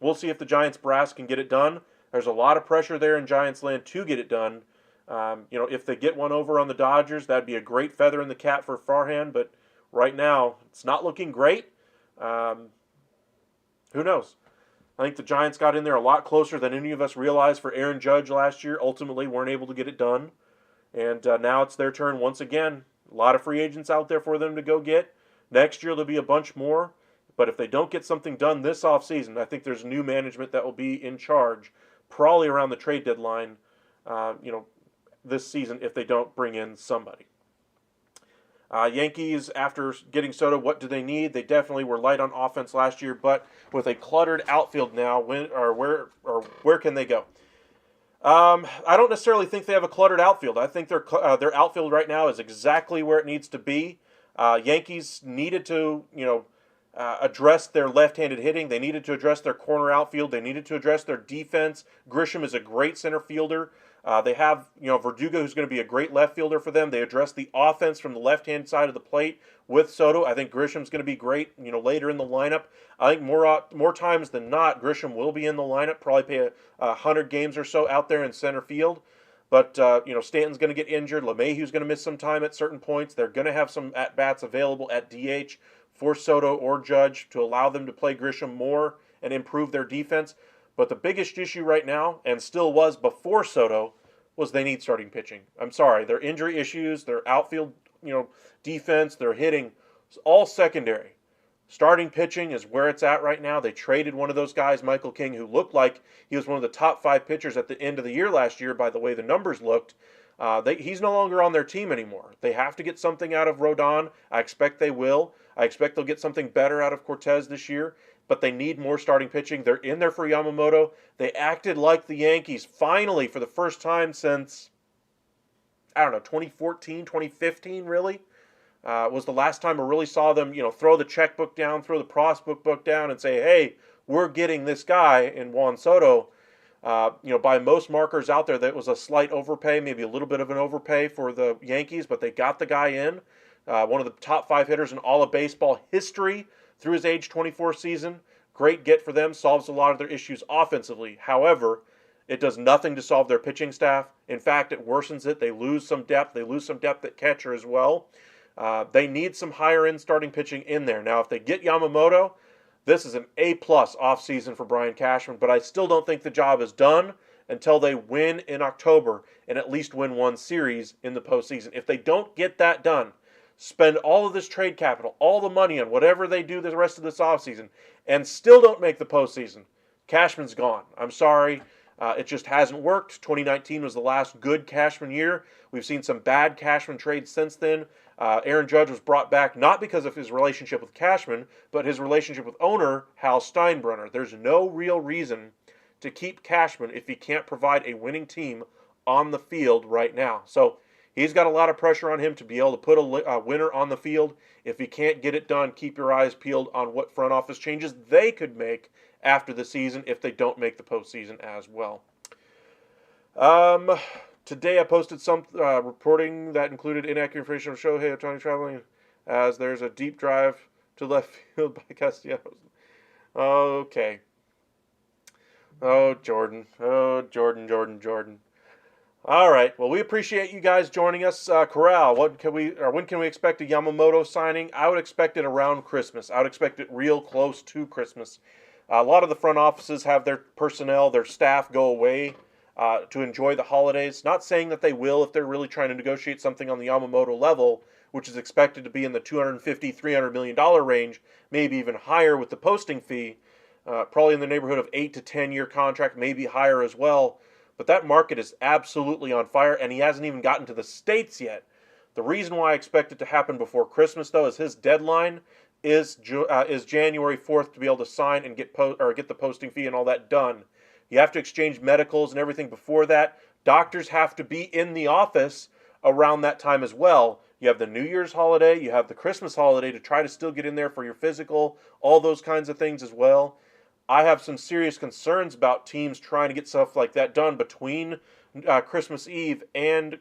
we'll see if the Giants brass can get it done. There's a lot of pressure there in Giants land to get it done. If they get one over on the Dodgers, that'd be a great feather in the cap for Farhan, but right now, it's not looking great. Who knows? I think the Giants got in there a lot closer than any of us realized for Aaron Judge last year. Ultimately, weren't able to get it done. And now it's their turn once again. A lot of free agents out there for them to go get. Next year, there'll be a bunch more. But if they don't get something done this offseason, I think there's new management that will be in charge, probably around the trade deadline, this season if they don't bring in somebody. Yankees, after getting Soto, what do they need? They definitely were light on offense last year, but with a cluttered outfield now, where can they go? I don't necessarily think they have a cluttered outfield. I think their outfield right now is exactly where it needs to be. Yankees needed to, address their left-handed hitting. They needed to address their corner outfield. They needed to address their defense. Grisham is a great center fielder. They have, Verdugo, who's going to be a great left fielder for them. They address the offense from the left-hand side of the plate with Soto. I think Grisham's going to be great, later in the lineup. I think more times than not, Grisham will be in the lineup, probably play 100 games or so out there in center field. But, Stanton's going to get injured. LeMahieu's going to miss some time at certain points. They're going to have some at-bats available at DH for Soto or Judge to allow them to play Grisham more and improve their defense. But the biggest issue right now, and still was before Soto, was they need starting pitching. I'm sorry, their injury issues, their outfield, defense, their hitting, it's all secondary. Starting pitching is where it's at right now. They traded one of those guys, Michael King, who looked like he was one of the top 5 pitchers at the end of the year last year by the way the numbers looked. He's no longer on their team anymore. They have to get something out of Rodon. I expect they will. I expect they'll get something better out of Cortez this year. But they need more starting pitching. They're in there for Yamamoto. They acted like the Yankees, finally, for the first time since, 2014, 2015, really, was the last time I really saw them, throw the checkbook down, throw the prospect book down, and say, hey, we're getting this guy in Juan Soto. By most markers out there, that was a slight overpay, maybe a little bit of an overpay for the Yankees, but they got the guy in. One of the top 5 hitters in all of baseball history through his age 24 season. Great get for them, solves a lot of their issues offensively. However, it does nothing to solve their pitching staff. In fact, it worsens it. They lose some depth. They lose some depth at catcher as well. They need some higher-end starting pitching in there. Now, if they get Yamamoto, this is an A-plus offseason for Brian Cashman, but I still don't think the job is done until they win in October and at least win one series in the postseason. If they don't get that done, spend all of this trade capital, all the money on whatever they do the rest of this offseason, and still don't make the postseason, Cashman's gone. I'm sorry. It just hasn't worked. 2019 was the last good Cashman year. We've seen some bad Cashman trades since then. Aaron Judge was brought back not because of his relationship with Cashman, but his relationship with owner Hal Steinbrenner. There's no real reason to keep Cashman if he can't provide a winning team on the field right now. So he's got a lot of pressure on him to be able to put a winner on the field. If he can't get it done, keep your eyes peeled on what front office changes they could make after the season if they don't make the postseason as well. Today I posted some reporting that included inaccurate information on Shohei Ohtani traveling, as there's a deep drive to left field by Castellanos. Okay. Oh, Jordan. Oh, Jordan. All right. Well, we appreciate you guys joining us. Corral, when can we expect a Yamamoto signing? I would expect it around Christmas. I would expect it real close to Christmas. A lot of the front offices have their personnel, their staff go away to enjoy the holidays. Not saying that they will if they're really trying to negotiate something on the Yamamoto level, which is expected to be in the $250, $300 million range, maybe even higher with the posting fee. Probably in the neighborhood of 8 to 10 year contract, maybe higher as well. But that market is absolutely on fire, and he hasn't even gotten to the States yet. The reason why I expect it to happen before Christmas, though, is his deadline is January 4th to be able to sign and get the posting fee and all that done. You have to exchange medicals and everything before that. Doctors have to be in the office around that time as well. You have the New Year's holiday, you have the Christmas holiday to try to still get in there for your physical, all those kinds of things as well. I have some serious concerns about teams trying to get stuff like that done between Christmas Eve and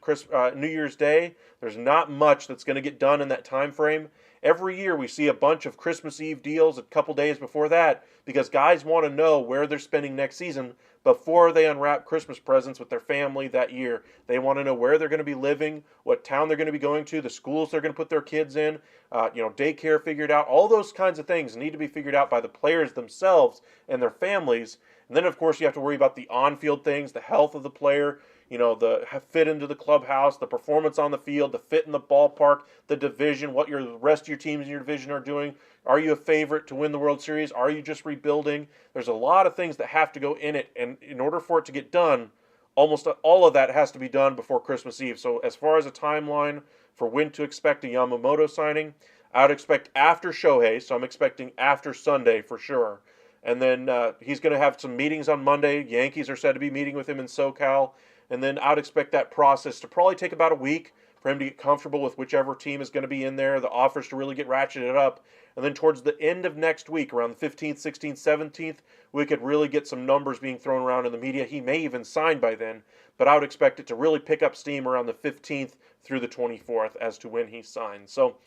New Year's Day. There's not much that's going to get done in that time frame. Every year we see a bunch of Christmas Eve deals a couple days before that because guys want to know where they're spending next season before they unwrap Christmas presents with their family that year. They want to know where they're going to be living, what town they're going to be going to, the schools they're going to put their kids in, daycare figured out. All those kinds of things need to be figured out by the players themselves and their families. And then, of course, you have to worry about the on-field things, the health of the player, the fit into the clubhouse, the performance on the field, the fit in the ballpark, the division, what the rest of your teams in your division are doing. Are you a favorite to win the World Series? Are you just rebuilding? There's a lot of things that have to go in it, and in order for it to get done, almost all of that has to be done before Christmas Eve. So as far as a timeline for when to expect a Yamamoto signing, I would expect after Shohei, so I'm expecting after Sunday for sure. And then he's going to have some meetings on Monday. Yankees are said to be meeting with him in SoCal. And then I would expect that process to probably take about a week for him to get comfortable with whichever team is going to be in there, the offers to really get ratcheted up. And then towards the end of next week, around the 15th, 16th, 17th, we could really get some numbers being thrown around in the media. He may even sign by then, but I would expect it to really pick up steam around the 15th through the 24th as to when he signs. So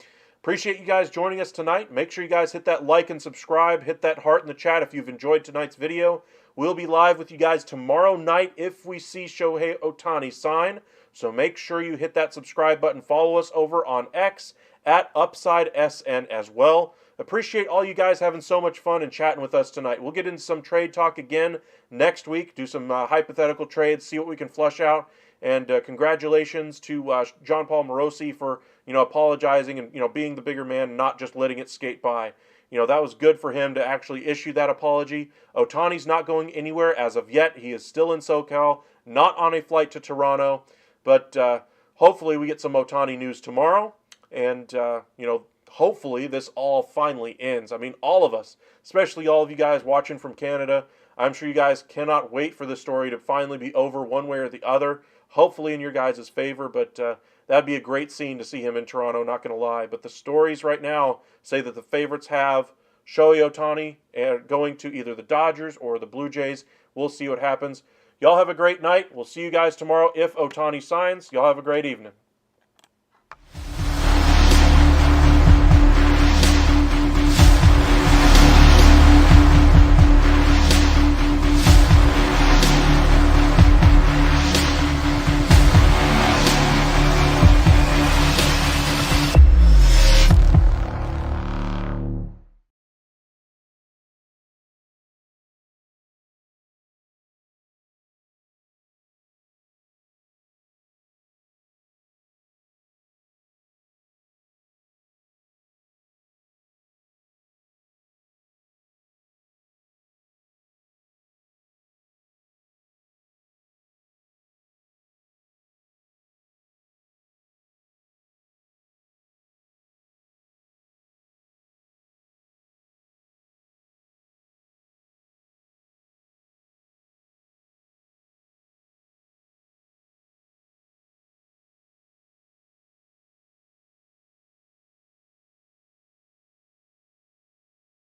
appreciate you guys joining us tonight. Make sure you guys hit that like and subscribe. Hit that heart in the chat if you've enjoyed tonight's video. We'll be live with you guys tomorrow night if we see Shohei Ohtani sign. So make sure you hit that subscribe button. Follow us over on X at UpsideSN as well. Appreciate all you guys having so much fun and chatting with us tonight. We'll get into some trade talk again next week. Do some hypothetical trades. See what we can flush out. And congratulations to John Paul Morosi for apologizing and being the bigger man, not just letting it skate by. That was good for him to actually issue that apology. Ohtani's not going anywhere as of yet. He is still in SoCal, not on a flight to Toronto. But hopefully we get some Ohtani news tomorrow. And, hopefully this all finally ends. I mean, all of us, especially all of you guys watching from Canada, I'm sure you guys cannot wait for this story to finally be over one way or the other. Hopefully in your guys' favor, but that'd be a great scene to see him in Toronto, not going to lie. But the stories right now say that the favorites have Shohei Ohtani going to either the Dodgers or the Blue Jays. We'll see what happens. Y'all have a great night. We'll see you guys tomorrow if Ohtani signs. Y'all have a great evening.